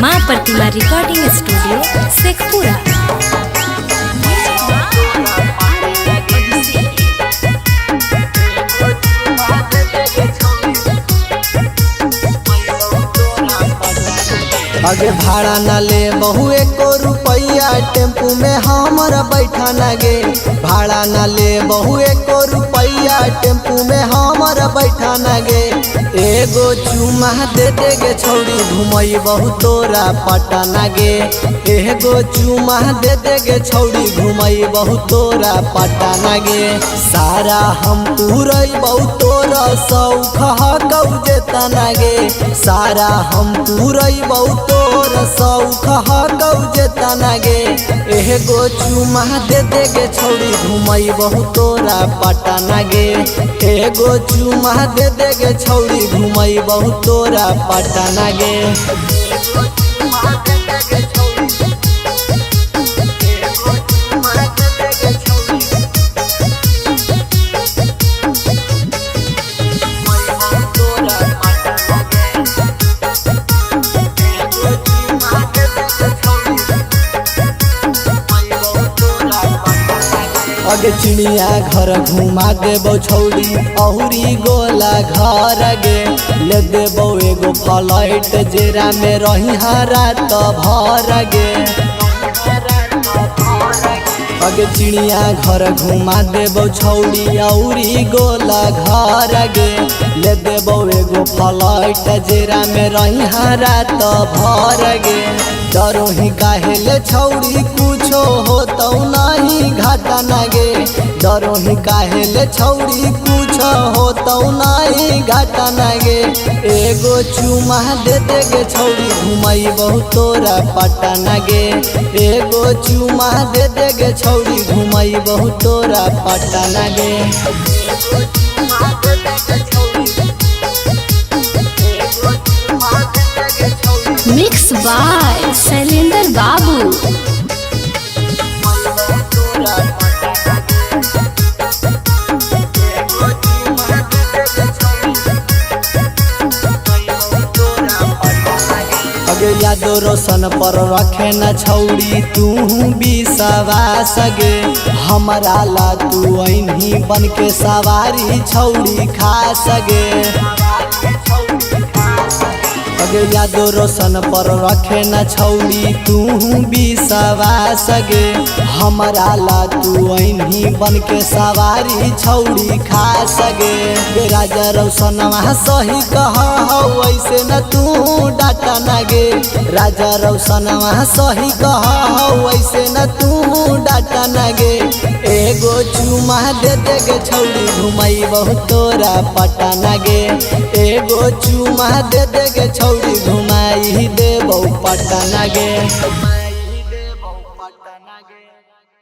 माँ प्रतिमा recording studio Sheikhpura. आगे भाड़ा न ले बहु एको रुपैया, टेम्पू में हमर बैठा न गे। भाड़ा न ले बहु एको रुपैया, टेम्पू में हमर बैठा न गे। एगो चुमा दे दे गे छौड़ी, घुमई बहु तोरा पटना गे। एगो चुमा दे दे गे छौड़ी, घुमई बहु तोरा पटना गे। सारा हम पूरई बहु तोरा सौख हकौ जेतना गे। सारा हम पूरई बहु तोरा सौख हकौ जेतना गे। एगो चुमा दे दे गे छौड़ी, घुमई बहु तोरा पटना गे। एगो चुमा दे दे गे छौड़ी, घुमई बहु तोरा पटना गे। अगे चिड़िया घर घुमा देबो छौड़ी, औरी गोला घर गे। ले देबो एगो फ्लाइट, जेरा में रही रात भर गे। अगे चिड़िया घर घुमा देबो छौड़ी, औरी गोला घर गे। ले देबो एगो फ्लाइट, जेरा में रही रात भर गे। डरो ही काहे ले छौड़ी, कुछो होतौ नहीं घाटा न गे। डरो ही काहे ले छौड़ी, कुछो होतौ नहीं घाटा न गे। एगो चुमा दे दे गे छौड़ी, घुमई बहु तोरा पटना गे। एगो चुमा दे दे गे छौड़ी, घुमई बहु तोरा पटना गे। मिक्स बाय शैलेंद्र बाबू। अगे यादो रोशन पर रखे न छौड़ी, तू विश्वास गे। हमारा ला तू ऐन्ही बन के सवारी छौड़ी खास गे। अगे यादो रोशन पर रखे न छौड़ी, तू विश्वास गे। हमारा ला तू ऐन्ही बन के सवारी छौड़ी खास गे। राजा रोशन वहाँ सही कह वैसे न तू डाटा न गे। राजा रोशन वहाँ सही कह वैसे न तू डाटा न गे। एगो चुमा दे दे गे छौड़ी, घुमई बहु तोरा पटना गे। एगो चुमा दे दे गे छौड़ी, घुमाई देबो पटना गे।